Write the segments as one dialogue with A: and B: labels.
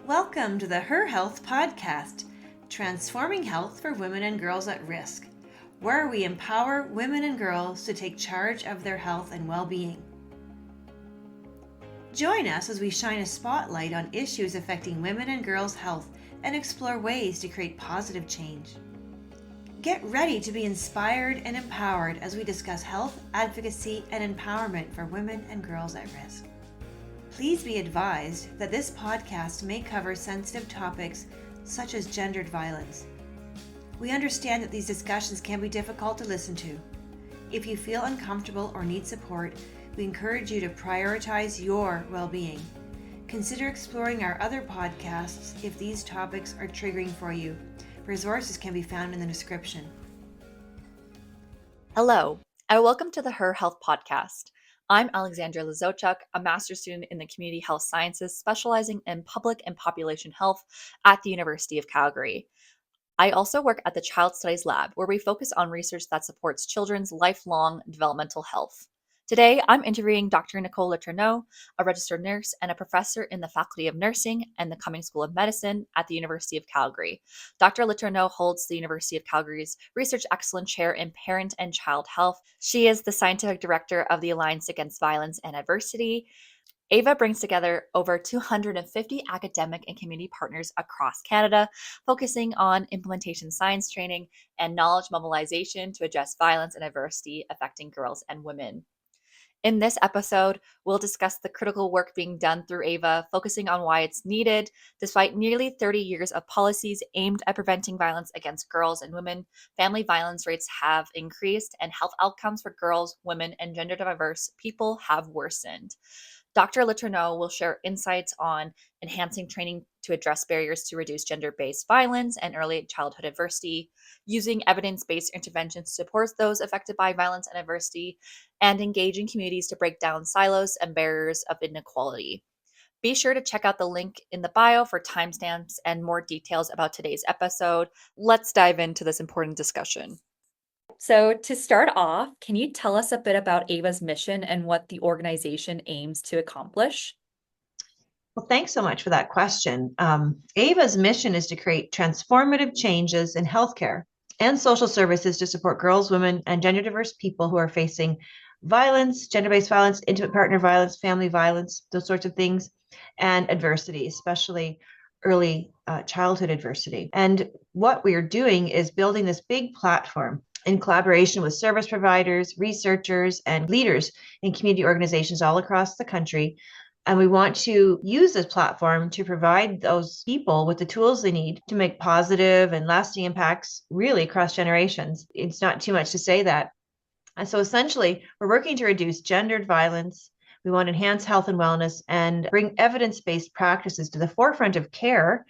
A: Welcome to the Her Health Podcast, transforming health for women and girls at risk, where we empower women and girls to take charge of their health and well-being. Join us as we shine a spotlight on issues affecting women and girls' health and explore ways to create positive change. Get ready to be inspired and empowered as we discuss health, advocacy, and empowerment for women and girls at risk. Please be advised that this podcast may cover sensitive topics such as gendered violence. We understand that these discussions can be difficult to listen to. If you feel uncomfortable or need support, we encourage you to prioritize your well-being. Consider exploring our other podcasts if these topics are triggering for you. Resources can be found in the description.
B: Hello, and welcome to the Her Health Podcast. I'm Alexandra Lazochuk, a master's student in the Community Health Sciences, specializing in public and population health at the University of Calgary. I also work at the Child Studies Lab, where we focus on research that supports children's lifelong developmental health. Today, I'm interviewing Dr. Nicole Letourneau, a registered nurse and a professor in the Faculty of Nursing and the Cumming School of Medicine at the University of Calgary. Dr. Letourneau holds the University of Calgary's Research Excellence Chair in Parent and Child Health. She is the scientific director of the Alliance Against Violence and Adversity. AVA brings together over 250 academic and community partners across Canada, focusing on implementation science training and knowledge mobilization to address violence and adversity affecting girls and women. In this episode, we'll discuss the critical work being done through AVA, focusing on why it's needed. Despite nearly 30 years of policies aimed at preventing violence against girls and women, family violence rates have increased and health outcomes for girls, women, and gender diverse people have worsened. Dr. Letourneau will share insights on enhancing training to address barriers to reduce gender-based violence and early childhood adversity, using evidence-based interventions to support those affected by violence and adversity, and engaging communities to break down silos and barriers of inequality. Be sure to check out the link in the bio for timestamps and more details about today's episode. Let's dive into this important discussion. So to start off, can you tell us a bit about AVA's mission and what the organization aims to accomplish?
A: Well, thanks so much for that question. AVA's mission is to create transformative changes in healthcare and social services to support girls, women, and gender diverse people who are facing violence, gender-based violence, intimate partner violence, family violence, those sorts of things, and adversity, especially early childhood adversity. And what we are doing is building this big platform in collaboration with service providers, researchers, and leaders in community organizations all across the country. And we want to use this platform to provide those people with the tools they need to make positive and lasting impacts really across generations. It's not too much to say that. And so essentially, we're working to reduce gendered violence. We want to enhance health and wellness and bring evidence-based practices to the forefront of care.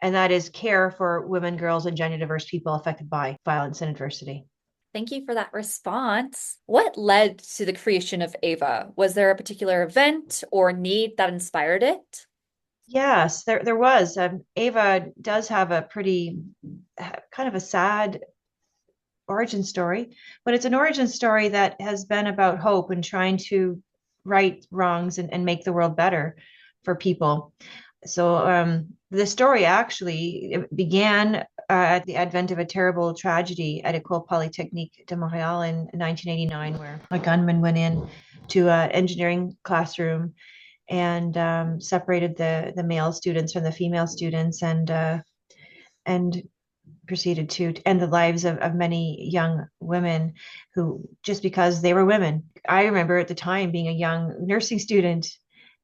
A: And that is care for women, girls, and gender diverse people affected by violence and adversity.
B: Thank you for that response. What led to the creation of AVA? Was there a particular event or need that inspired it?
A: Yes, there was. AVA does have a pretty kind of a sad origin story, but it's an origin story that has been about hope and trying to right wrongs and make the world better for people. So the story actually began at the advent of a terrible tragedy at École Polytechnique de Montréal in 1989, where a gunman went in to an engineering classroom and separated the male students from the female students and proceeded to end the lives of many young women who, just because they were women. I remember at the time being a young nursing student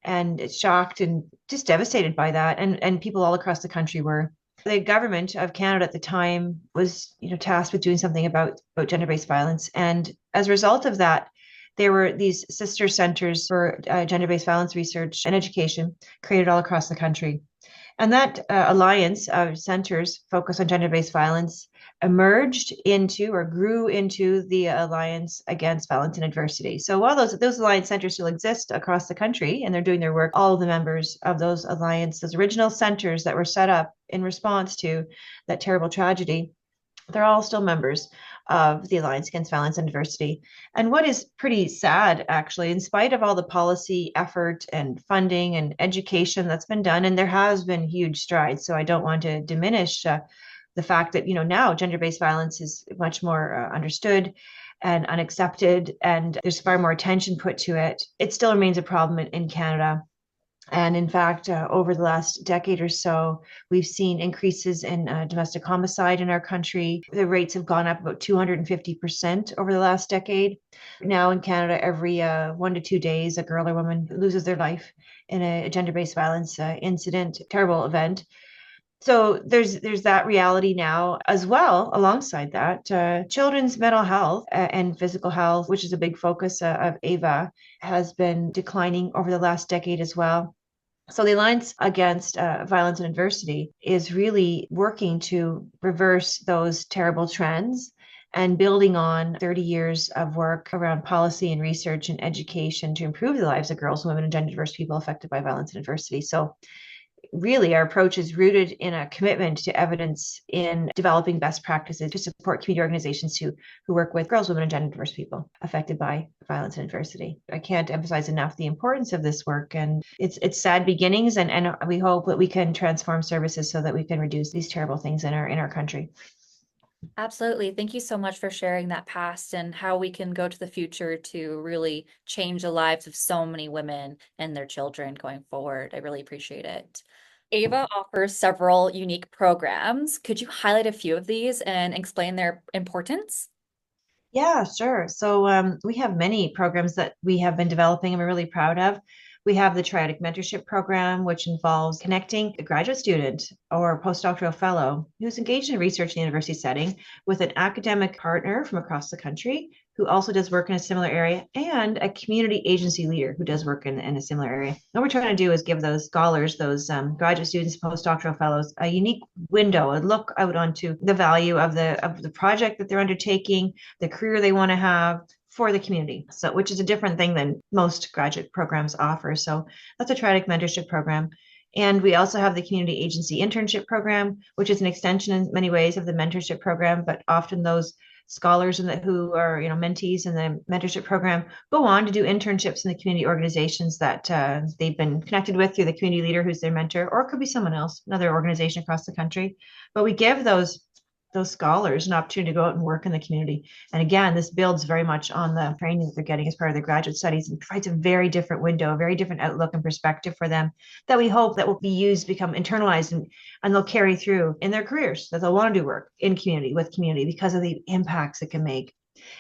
A: and shocked and just devastated by that. And people all across the country were. The government of Canada at the time was, tasked with doing something about gender-based violence. And as a result of that, there were these sister centers for gender-based violence research and education created all across the country. And that alliance of centers focused on gender-based violence emerged into or grew into the Alliance Against Violence and Adversity. So while those alliance centers still exist across the country and they're doing their work, all of the members of those alliance, those original centers that were set up in response to that terrible tragedy, They're all still members of the Alliance Against Violence and Diversity. And what is pretty sad, actually, in spite of all the policy effort and funding and education that's been done, and there has been huge strides. So I don't want to diminish the fact that, now gender-based violence is much more understood and unaccepted, and there's far more attention put to it. It still remains a problem in Canada. And in fact, over the last decade or so, we've seen increases in domestic homicide in our country. The rates have gone up about 250% over the last decade. Now in Canada, every 1 to 2 days, a girl or woman loses their life in a gender-based violence incident, terrible event. So there's that reality now as well. Alongside that, children's mental health and physical health, which is a big focus of AVA, has been declining over the last decade as well. So the Alliance Against Violence and Adversity is really working to reverse those terrible trends and building on 30 years of work around policy and research and education to improve the lives of girls, women, and gender diverse people affected by violence and adversity. So really our approach is rooted in a commitment to evidence in developing best practices to support community organizations who work with girls, women, and gender diverse people affected by violence and adversity. I can't emphasize enough the importance of this work, and it's sad beginnings, and we hope that we can transform services so that we can reduce these terrible things in our country.
B: Absolutely. Thank you so much for sharing that past and how we can go to the future to really change the lives of so many women and their children going forward. I really appreciate it. AVA offers several unique programs. Could you highlight a few of these and explain their importance?
A: Yeah, sure. So we have many programs that we have been developing and we're really proud of. We have the Triadic Mentorship Program, which involves connecting a graduate student or postdoctoral fellow who's engaged in research in the university setting with an academic partner from across the country who also does work in a similar area, and a community agency leader who does work in a similar area. What we're trying to do is give those scholars, those graduate students, postdoctoral fellows, a unique window, a look out onto the value of the project that they're undertaking, the career they want to have for the community. So, which is a different thing than most graduate programs offer. So that's a Triadic Mentorship Program. And we also have the Community Agency Internship Program, which is an extension in many ways of the mentorship program, but often those scholars who are mentees in the mentorship program go on to do internships in the community organizations that they've been connected with through the community leader who's their mentor, or it could be someone else, another organization across the country. But we give those scholars an opportunity to go out and work in the community. And again, this builds very much on the training that they're getting as part of their graduate studies and provides a very different window, a very different outlook and perspective for them that we hope that will be used, become internalized, and they'll carry through in their careers, that they'll want to do work in community with community because of the impacts it can make.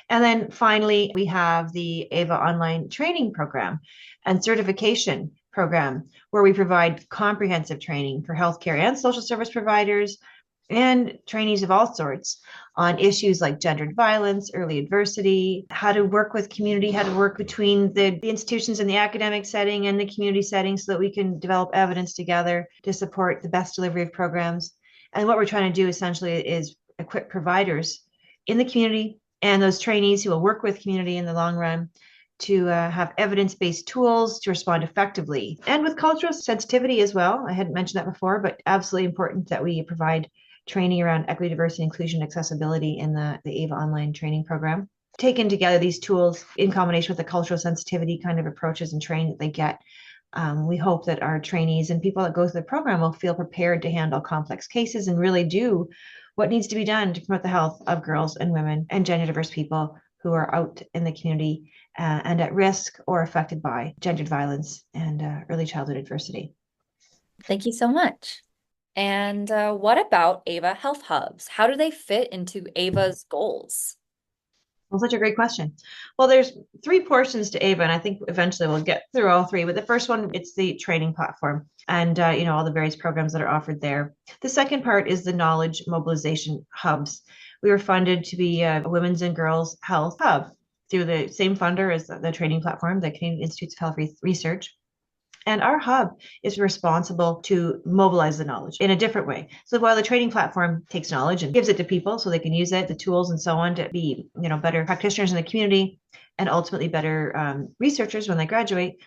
A: And then finally, we have the AVA online training program and certification program, where we provide comprehensive training for healthcare and social service providers and trainees of all sorts on issues like gendered violence, early adversity, how to work with community, how to work between the institutions in the academic setting and the community setting so that we can develop evidence together to support the best delivery of programs. And what we're trying to do essentially is equip providers in the community and those trainees who will work with community in the long run to have evidence-based tools to respond effectively and with cultural sensitivity as well. I hadn't mentioned that before, but absolutely important that we provide training around equity, diversity, inclusion, accessibility in the AVA online training program. Taken together, these tools in combination with the cultural sensitivity kind of approaches and training that they get, we hope that our trainees and people that go through the program will feel prepared to handle complex cases and really do what needs to be done to promote the health of girls and women and gender diverse people who are out in the community and at risk or affected by gendered violence and early childhood adversity.
B: Thank you so much. And what about AVA Health Hubs? How do they fit into AVA's goals?
A: Well, such a great question. Well, there's three portions to AVA, and I think eventually we'll get through all three. But the first one, it's the training platform and, all the various programs that are offered there. The second part is the knowledge mobilization hubs. We were funded to be a women's and girls health hub through the same funder as the training platform, the Canadian Institutes of Health Research. And our hub is responsible to mobilize the knowledge in a different way. So while the training platform takes knowledge and gives it to people so they can use it, the tools and so on to be, better practitioners in the community and ultimately better researchers when they graduate,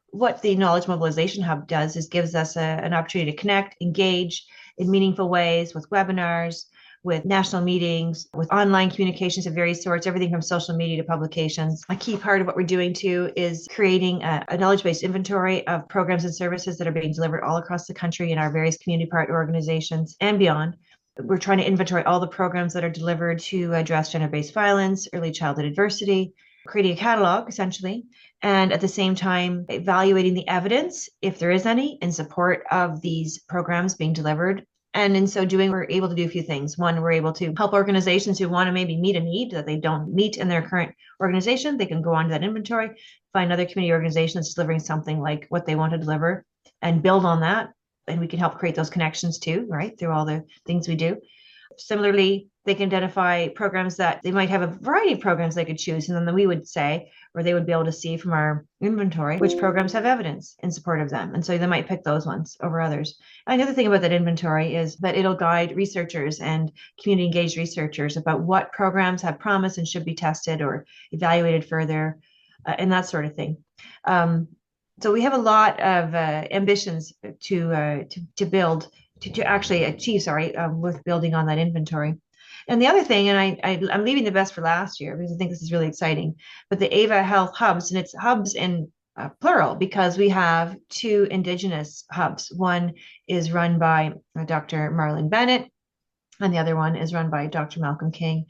A: what the Knowledge Mobilization Hub does is gives us an opportunity to connect, engage in meaningful ways with webinars, with national meetings, with online communications of various sorts, everything from social media to publications. A key part of what we're doing too is creating a knowledge-based inventory of programs and services that are being delivered all across the country in our various community partner organizations and beyond. We're trying to inventory all the programs that are delivered to address gender-based violence, early childhood adversity, creating a catalog essentially, and at the same time evaluating the evidence, if there is any, in support of these programs being delivered. And in so doing, we're able to do a few things. One, we're able to help organizations who want to maybe meet a need that they don't meet in their current organization. They can go onto that inventory, find other community organizations delivering something like what they want to deliver and build on that. And we can help create those connections too, right, through all the things we do. Similarly, they can identify programs that they might have a variety of programs they could choose. And then we would say, or they would be able to see from our inventory, which programs have evidence in support of them. And so they might pick those ones over others. And the other thing about that inventory is that it'll guide researchers and community engaged researchers about what programs have promise and should be tested or evaluated further, and that sort of thing. So we have a lot of ambitions to build to actually achieve, with building on that inventory. And the other thing, and I'm leaving the best for last year because I think this is really exciting, but the AVA Health Hubs, and it's hubs in plural because we have two Indigenous hubs. One is run by Dr. Marlene Bennett, and the other one is run by Dr. Malcolm King.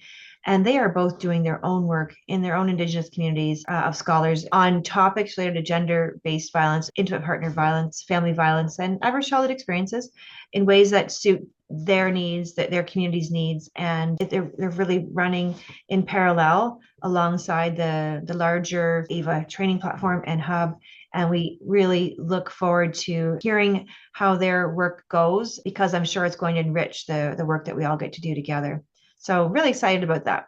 A: And they are both doing their own work in their own Indigenous communities of scholars on topics related to gender-based violence, intimate partner violence, family violence, and adverse childhood experiences in ways that suit their needs, that their community's needs. And they're really running in parallel alongside the larger AVA training platform and hub. And we really look forward to hearing how their work goes because I'm sure it's going to enrich the work that we all get to do together. So really excited about that.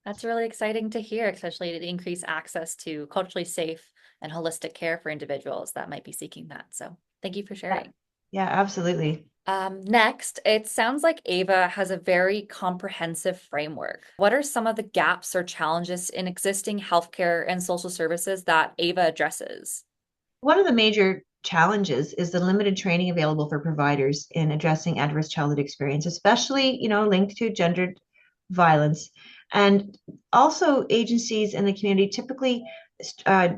B: That's really exciting to hear, especially to increase access to culturally safe and holistic care for individuals that might be seeking that. So thank you for sharing.
A: Yeah, absolutely.
B: Next, it sounds like AVA has a very comprehensive framework. What are some of the gaps or challenges in existing healthcare and social services that AVA addresses?
A: One of the major challenges is the limited training available for providers in addressing adverse childhood experience, especially, linked to gendered violence. And also agencies in the community typically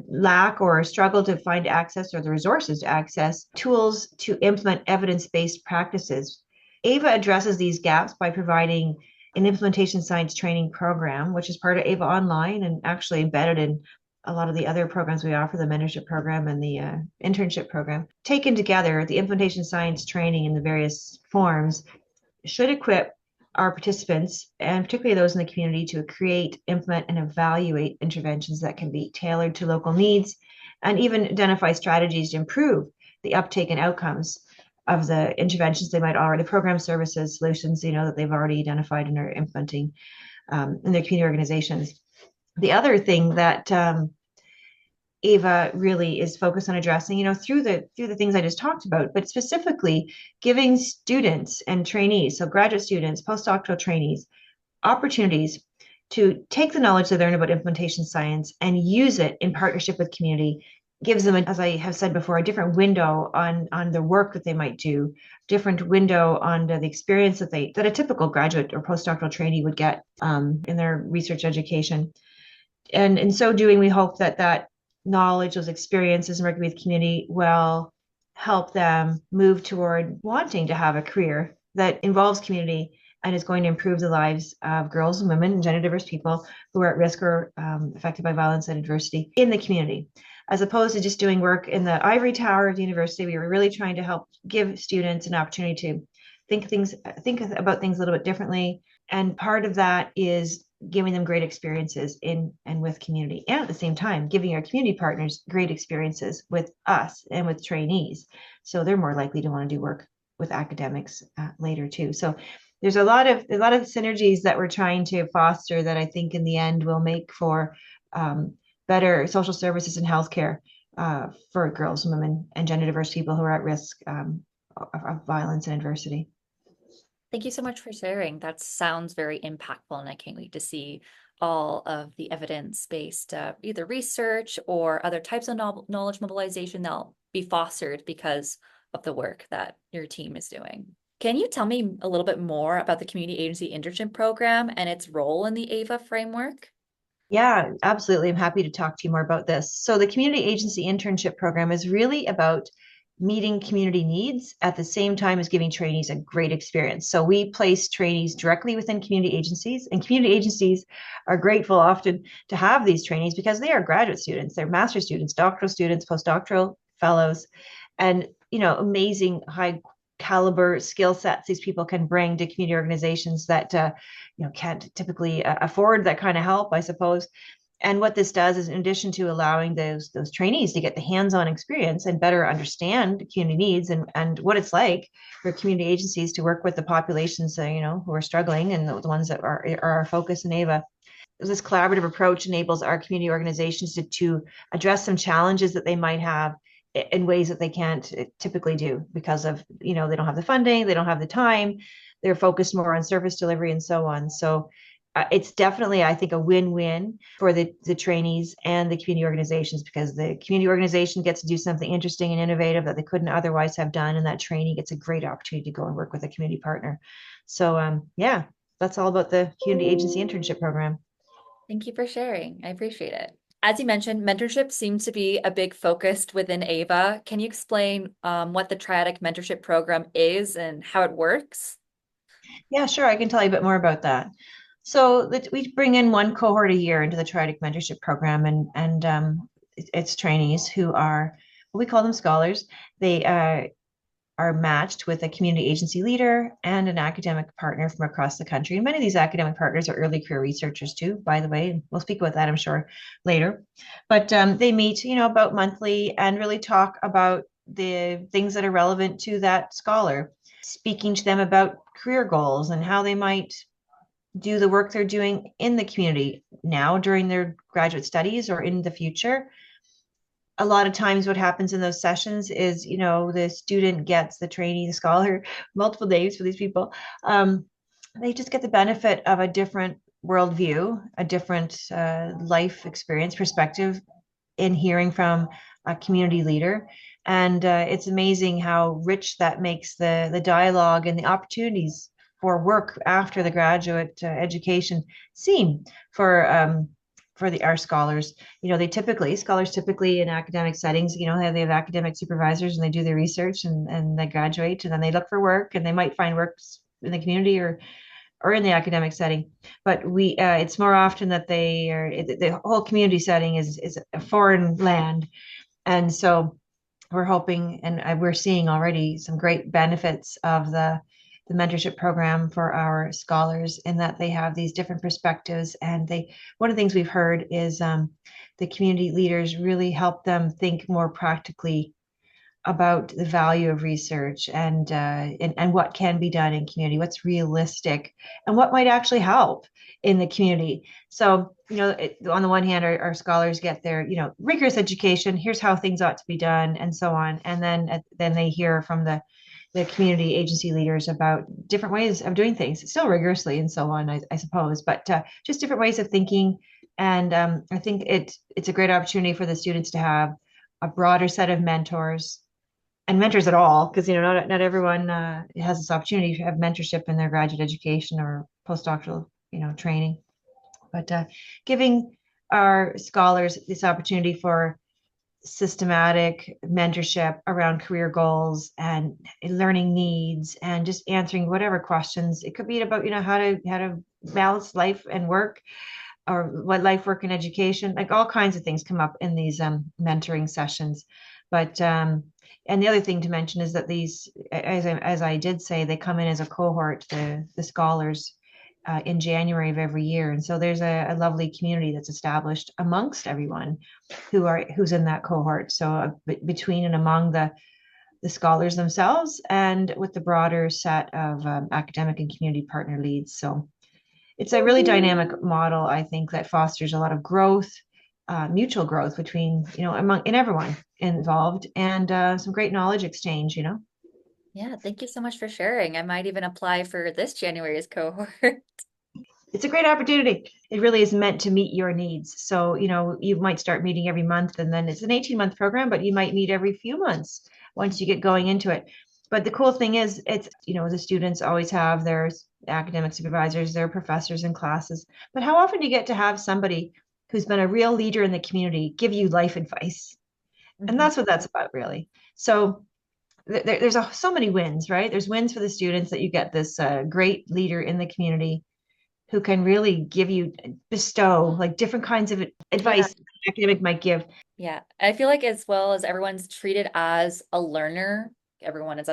A: lack or struggle to find access or the resources to access tools to implement evidence-based practices. AVA addresses these gaps by providing an implementation science training program, which is part of AVA Online and actually embedded in a lot of the other programs we offer, the mentorship program and the internship program. Taken together, the implementation science training in the various forms should equip our participants, and particularly those in the community, to create, implement, and evaluate interventions that can be tailored to local needs, and even identify strategies to improve the uptake and outcomes of the interventions they might already, program services, solutions, that they've already identified and are implementing in their community organizations. The other thing that AVA really is focused on addressing, through the things I just talked about, but specifically giving students and trainees, so graduate students, postdoctoral trainees, opportunities to take the knowledge they learn about implementation science and use it in partnership with community, gives them, as I have said before, a different window on the work that they might do, different window on the experience that a typical graduate or postdoctoral trainee would get in their research education. And in so doing, we hope that knowledge, those experiences, and working with community will help them move toward wanting to have a career that involves community and is going to improve the lives of girls and women and gender diverse people who are at risk or affected by violence and adversity in the community. As opposed to just doing work in the ivory tower of the university, we were really trying to help give students an opportunity to think about things a little bit differently. And part of that is giving them great experiences in and with community, and at the same time giving our community partners great experiences with us and with trainees, so they're more likely to want to do work with academics later too. So there's a lot of synergies that we're trying to foster that I think in the end will make for better social services and healthcare for girls and women and gender diverse people who are at risk of violence and adversity.
B: Thank you so much for sharing. That sounds very impactful, and I can't wait to see all of the evidence-based either research or other types of knowledge mobilization that'll be fostered because of the work that your team is doing. Can you tell me a little bit more about the Community Agency Internship Program and its role in the AVA framework?
A: Yeah, absolutely. I'm happy to talk to you more about this. So, the Community Agency Internship Program is really about meeting community needs at the same time as giving trainees a great experience. So, we place trainees directly within community agencies, and community agencies are grateful often to have these trainees because they are graduate students, they're master's students, doctoral students, postdoctoral fellows, and amazing high caliber skill sets these people can bring to community organizations that can't typically afford that kind of help, I suppose. And what this does is, in addition to allowing those trainees to get the hands-on experience and better understand community needs and what it's like for community agencies to work with the populations who are struggling and the ones that are our focus in AVA. This collaborative approach enables our community organizations to address some challenges that they might have in ways that they can't typically do because of they don't have the funding, they don't have the time, they're focused more on service delivery and so on. So it's definitely, I think, a win-win for the trainees and the community organizations, because the community organization gets to do something interesting and innovative that they couldn't otherwise have done, and that trainee gets a great opportunity to go and work with a community partner. So yeah, that's all about the community agency internship program.
B: Thank you for sharing. I appreciate it. As you mentioned, mentorship seems to be a big focus within AVA. Can you explain what the Triadic Mentorship Program is and how it works?
A: Yeah, sure. I can tell you a bit more about that. So we bring in one cohort a year into the Triadic Mentorship Program, and it's trainees who are, we call them scholars. They are matched with a community agency leader and an academic partner from across the country. And many of these academic partners are early career researchers too, by the way. And we'll speak about that, I'm sure, later. But they meet, about monthly and really talk about the things that are relevant to that scholar, speaking to them about career goals and how they might do the work they're doing in the community now during their graduate studies or in the future. A lot of times what happens in those sessions is, the student gets, the trainee, the scholar, multiple names for these people. They just get the benefit of a different worldview, a different life experience perspective in hearing from a community leader. And it's amazing how rich that makes the dialogue and the opportunities for work after the graduate education seem for our scholars. Scholars typically in academic settings, they have academic supervisors and they do their research and they graduate and then they look for work and they might find work in the community or in the academic setting. But it's more often that the whole community setting is a foreign land. And so we're hoping, and we're seeing already some great benefits of the mentorship program for our scholars, in that they have these different perspectives. And one of the things we've heard is the community leaders really help them think more practically about the value of research and what can be done in community, what's realistic, and what might actually help in the community. So, on the one hand, our scholars get their, rigorous education. Here's how things ought to be done, and so on. And then they hear from the community agency leaders about different ways of doing things, still rigorously and so on, I suppose, but just different ways of thinking. And I think it's a great opportunity for the students to have a broader set of mentors and mentors at all, because not everyone has this opportunity to have mentorship in their graduate education or postdoctoral training. But giving our scholars this opportunity for systematic mentorship around career goals and learning needs and just answering whatever questions it could be about, how to balance life and work, or what life, work, and education, like all kinds of things come up in these mentoring sessions. But and the other thing to mention is that these, as I did say, they come in as a cohort, the scholars, in January of every year. And so there's a lovely community that's established amongst everyone who's in that cohort. So between and among the scholars themselves and with the broader set of academic and community partner leads. So it's a really dynamic model, I think, that fosters a lot of growth, mutual growth between, in everyone involved, and some great knowledge exchange.
B: Yeah, thank you so much for sharing. I might even apply for this January's cohort.
A: It's a great opportunity. It really is meant to meet your needs. So, you might start meeting every month, and then it's an 18-month program, but you might meet every few months once you get going into it. But the cool thing is, it's, the students always have their academic supervisors, their professors in classes. But how often do you get to have somebody who's been a real leader in the community give you life advice? And
B: Mhm.
A: that's what that's about, really. So there's so many wins, right? There's wins for the students that you get this great leader in the community who can really give you, bestow like different kinds of
B: Yeah.
A: advice an academic might give.
B: Yeah. I feel like as well as everyone's treated as a learner, everyone's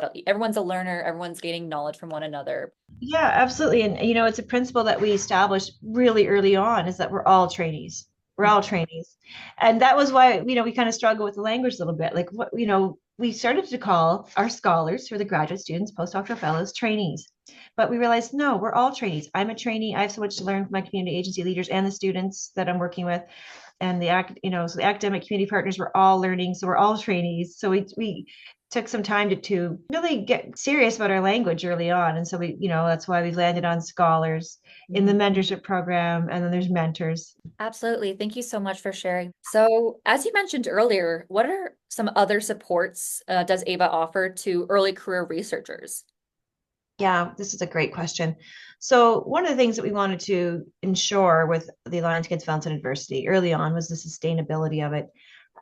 B: a learner, everyone's gaining knowledge from one another.
A: Yeah, absolutely. And it's a principle that we established really early on, is that we're all trainees. We're all trainees. And that was why, we kind of struggle with the language a little bit. Like what, we started to call our scholars, who are the graduate students, postdoctoral fellows, trainees. But we realized, no, we're all trainees. I'm a trainee. I have so much to learn from my community agency leaders and the students that I'm working with. And so the academic community partners were all learning. So we're all trainees. So we took some time to really get serious about our language early on. And so that's why we've landed on scholars in the
B: Mhm.
A: mentorship program. And then there's mentors.
B: Absolutely. Thank you so much for sharing. So, as you mentioned earlier, what are some other supports does AVA offer to early career researchers?
A: Yeah, this is a great question. So one of the things that we wanted to ensure with the Alliance Against Violence and Adversity early on was the sustainability of it.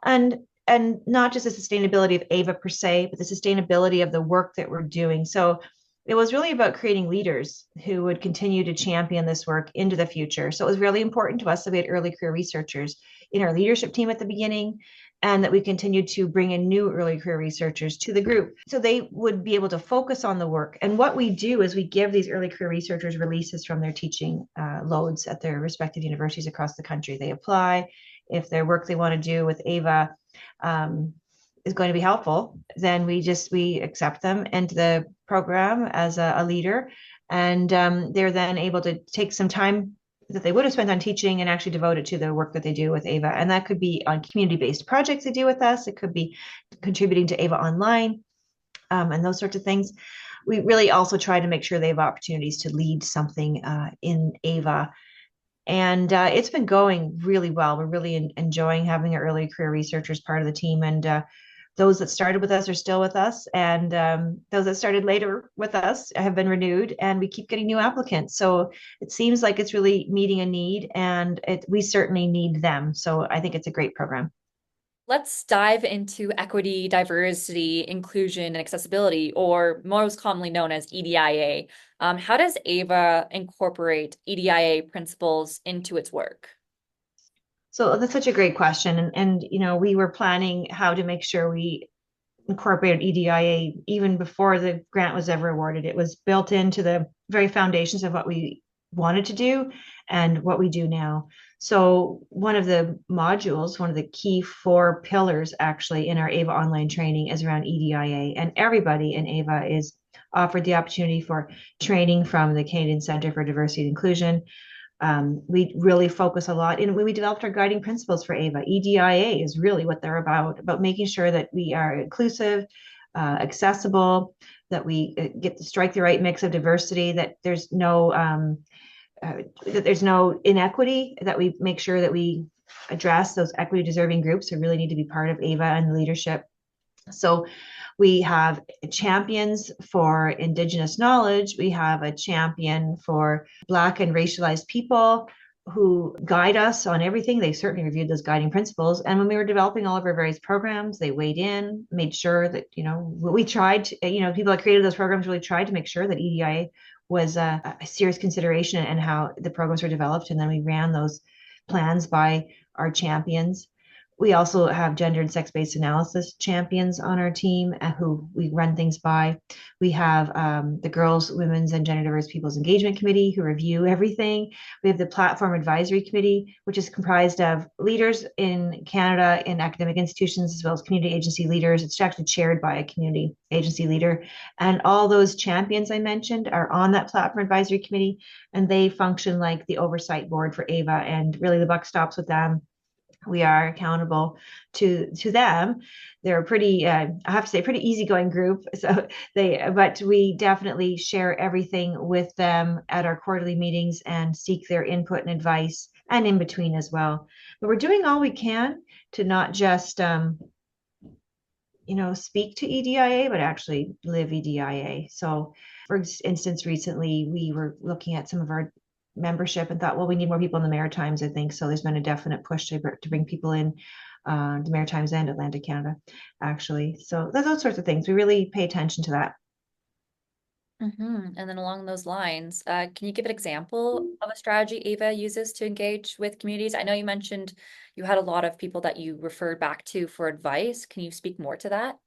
A: And not just the sustainability of AVA per se, but the sustainability of the work that we're doing. So it was really about creating leaders who would continue to champion this work into the future. So it was really important to us that we had early career researchers in our leadership team at the beginning, and that we continued to bring in new early career researchers to the group so they would be able to focus on the work. And what we do is we give these early career researchers releases from their teaching loads at their respective universities across the country. They apply. If their work they want to do with AVA is going to be helpful, then we accept them into the program as a leader, and they're then able to take some time that they would have spent on teaching and actually devote it to the work that they do with AVA. And that could be on community-based projects they do with us. It could be contributing to AVA Online, and those sorts of things. We really also try to make sure they have opportunities to lead something in AVA. And it's been going really well. We're really enjoying having our early career researchers part of the team. And those that started with us are still with us. And those that started later with us have been renewed. And we keep getting new applicants. So it seems like it's really meeting a need. And we certainly need them. So I think it's a great program.
B: Let's dive into equity, diversity, inclusion, and accessibility, or most commonly known as EDIA. How does AVA incorporate EDIA principles into its work?
A: So that's such a great question. And we were planning how to make sure we incorporated EDIA even before the grant was ever awarded. It was built into the very foundations of what we wanted to do and what we do now. So one of the modules, one of the key four pillars actually in our AVA online training is around EDIA, and everybody in AVA is offered the opportunity for training from the Canadian Centre for Diversity and Inclusion. We really focus a lot. And when we developed our guiding principles for AVA, EDIA is really what they're about making sure that we are inclusive, accessible, that we get to strike the right mix of diversity, that there's no inequity, that we make sure that we address those equity deserving groups who really need to be part of AVA and leadership. So we have champions for Indigenous knowledge. We have a champion for Black and racialized people who guide us on everything. They certainly reviewed those guiding principles. And when we were developing all of our various programs, they weighed in, made sure that, we tried to, people that created those programs really tried to make sure that EDIA was a serious consideration in how the programs were developed. And then we ran those plans by our champions. We also have gender and sex-based analysis champions on our team who we run things by. We have the Girls, Women's, and Gender Diverse People's Engagement Committee who review everything. We have the Platform Advisory Committee, which is comprised of leaders in Canada in academic institutions as well as community agency leaders. It's actually chaired by a community agency leader. And all those champions I mentioned are on that Platform Advisory Committee, and they function like the oversight board for AVA, and really the buck stops with them. We are accountable to them. They're a pretty, I have to say, pretty easygoing group. But we definitely share everything with them at our quarterly meetings and seek their input and advice, and in between as well. But we're doing all we can to not just speak to EDIA, but actually live EDIA. So, for instance, recently we were looking at some of our membership and thought, well, we need more people in the Maritimes, I think. So there's been a definite push to bring people in the Maritimes and Atlantic Canada, actually. So there's those sorts of things. We really pay attention to that.
B: And then along those lines, can you give an example of a strategy Ava uses to engage with communities? I know you mentioned you had a lot of people that you referred back to for advice. Can you speak more to that?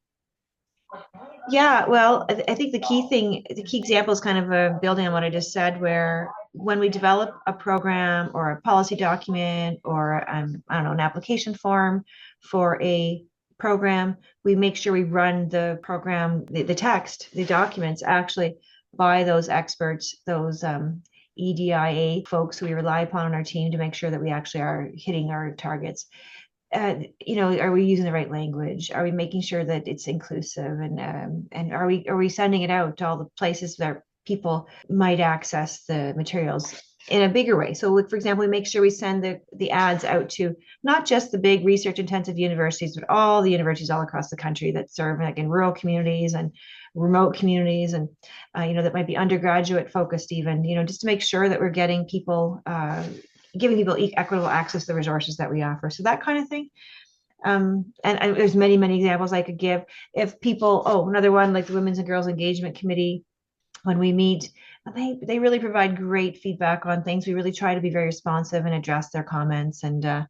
A: Yeah, well, I think the key example is kind of building on what I just said, where when we develop a program or a policy document or I don't know, an application form for a program, we make sure we run the program, the text, the documents actually by those experts, those EDIA folks who we rely upon on our team to make sure that we actually are hitting our targets. Are we using the right language? Are we making sure that it's inclusive? And are we sending it out to all the places where people might access the materials in a bigger way? So, for example, we make sure we send the ads out to not just the big research intensive universities, but all the universities all across the country that serve like in rural communities and remote communities, and that might be undergraduate focused even, just to make sure that we're getting people giving people equitable access to the resources that we offer. So that kind of thing. And there's many, many examples I could give. If people, another one like the Women's and Girls Engagement Committee, when we meet, they really provide great feedback on things. We really try to be very responsive and address their comments and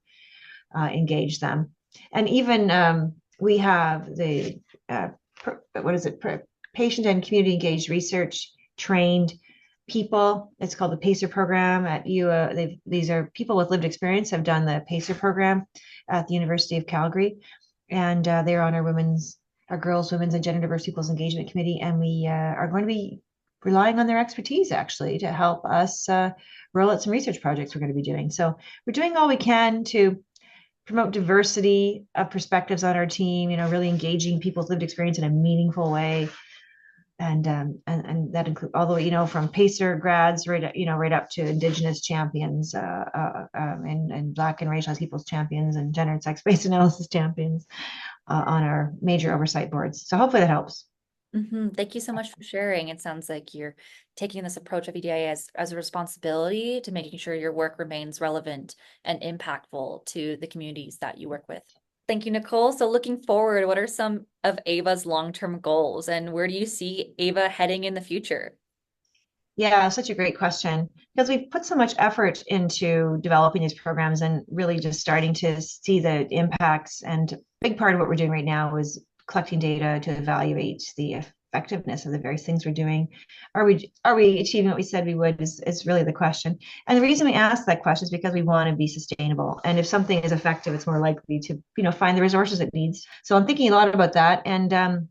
A: engage them. And even we have the, patient and community engaged research trained people. It's called the PACER program at UA. These are people with lived experience have done the PACER program at the University of Calgary, and they're on our girls, women's, and gender diverse people's engagement committee, and we are going to be relying on their expertise actually to help us roll out some research projects we're going to be doing. So we're doing all we can to promote diversity of perspectives on our team, really engaging people's lived experience in a meaningful way, and that includes all the way, from PACER grads right up to Indigenous champions, and Black and racialized people's champions and gender and sex-based analysis champions on our major oversight boards. So hopefully that helps.
B: Thank you so much for sharing. It sounds like you're taking this approach of EDIA as a responsibility to making sure your work remains relevant and impactful to the communities that you work with. Thank you, Nicole. So looking forward, what are some of Ava's long-term goals and where do you see Ava heading in the future?
A: Yeah, such a great question because we've put so much effort into developing these programs and really just starting to see the impacts. And a big part of what we're doing right now is collecting data to evaluate the effectiveness of the various things we're doing. Are we achieving what we said we would is really the question. And the reason we ask that question is because we want to be sustainable. And if something is effective, it's more likely to, find the resources it needs. So I'm thinking a lot about that. And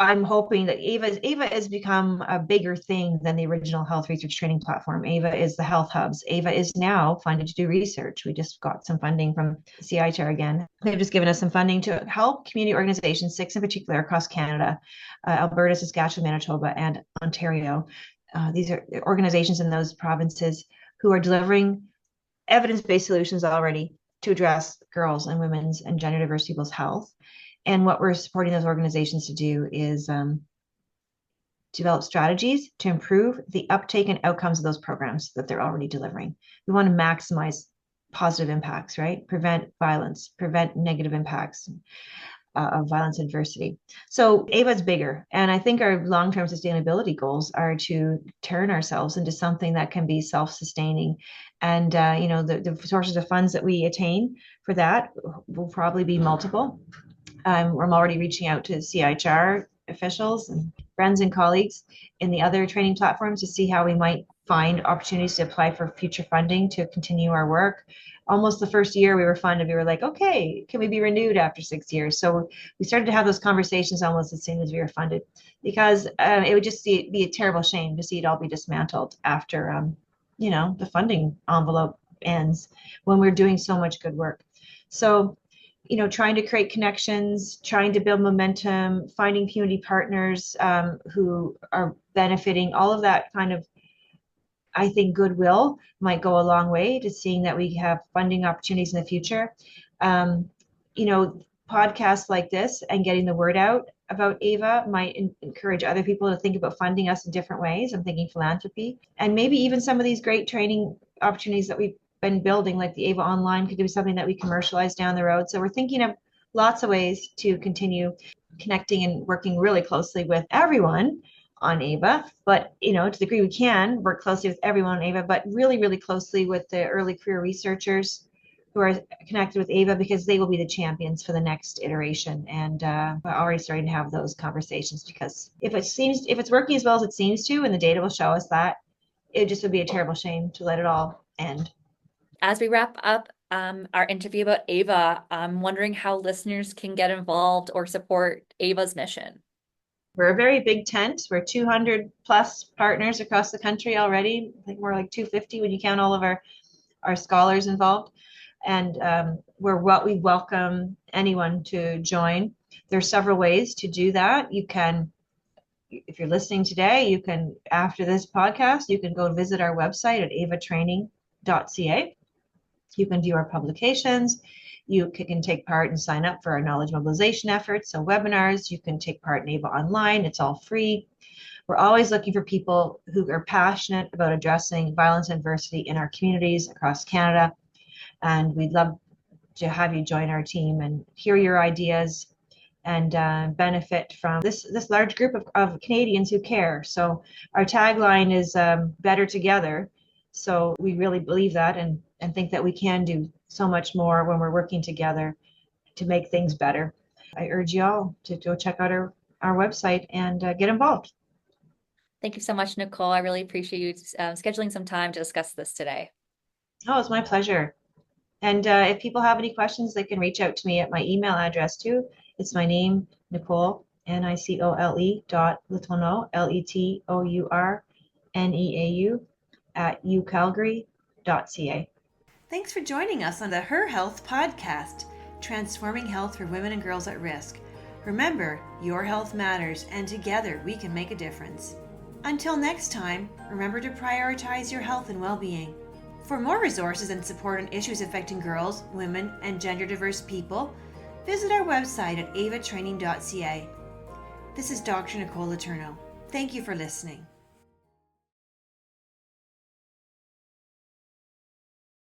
A: I'm hoping that Ava has become a bigger thing than the original health research training platform. Ava is the health hubs. Ava is now funded to do research. We just got some funding from CIHR again. They've just given us some funding to help community organizations, 6 in particular across Canada, Alberta, Saskatchewan, Manitoba, and Ontario. These are organizations in those provinces who are delivering evidence-based solutions already to address girls and women's and gender diverse people's health. And what we're supporting those organizations to do is develop strategies to improve the uptake and outcomes of those programs that they're already delivering. We want to maximize positive impacts, right? Prevent violence, prevent negative impacts of violence and adversity. So AVA's bigger. And I think our long-term sustainability goals are to turn ourselves into something that can be self-sustaining. And, the sources of funds that we attain for that will probably be multiple. I'm already reaching out to CIHR officials and friends and colleagues in the other training platforms to see how we might find opportunities to apply for future funding to continue our work. Almost the first year we were funded, we were like, okay, can we be renewed after 6 years? So we started to have those conversations almost as soon as we were funded, because it would just be a terrible shame to see it all be dismantled after, the funding envelope ends when we're doing so much good work. So trying to create connections, trying to build momentum, finding community partners who are benefiting, all of that kind of, I think, goodwill might go a long way to seeing that we have funding opportunities in the future. Um, you know, podcasts like this and getting the word out about AVA might encourage other people to think about funding us in different ways. I'm thinking philanthropy, and maybe even some of these great training opportunities that we've been building, like the AVA Online, could be something that we commercialize down the road. So we're thinking of lots of ways to continue connecting and working really closely with everyone on AVA, but to the degree we can work closely with everyone on AVA, but really, really closely with the early career researchers who are connected with AVA, because they will be the champions for the next iteration. And we're already starting to have those conversations, because if it's working as well as it seems to, and the data will show us that, it just would be a terrible shame to let it all end.
B: As we wrap up our interview about AVA, I'm wondering how listeners can get involved or support AVA's mission.
A: We're a very big tent. We're 200 plus partners across the country already. I think we're like 250 when you count all of our scholars involved. And we welcome anyone to join. There are several ways to do that. You can, if you're listening today, you can, after this podcast, you can go visit our website at avatraining.ca. You can view our publications. You can take part and sign up for our knowledge mobilization efforts, so webinars. You can take part in AVA Online. It's all free. We're always looking for people who are passionate about addressing violence and adversity in our communities across Canada. And we'd love to have you join our team and hear your ideas and benefit from this large group of Canadians who care. So our tagline is better together. So we really believe that and think that we can do so much more when we're working together to make things better. I urge you all to go check out our website and get involved.
B: Thank you so much, Nicole. I really appreciate you scheduling some time to discuss this today.
A: Oh, it's my pleasure. And if people have any questions, they can reach out to me at my email address too. It's my name, Nicole, Nicole Letourneau, Letourneau at ucalgary.ca. Thanks for joining us on the Her Health podcast, transforming health for women and girls at risk. Remember, your health matters, and together we can make a difference. Until next time, remember to prioritize your health and well-being. For more resources and support on issues affecting girls, women, and gender-diverse people, visit our website at avatraining.ca. This is Dr. Nicole Letourneau. Thank you for listening.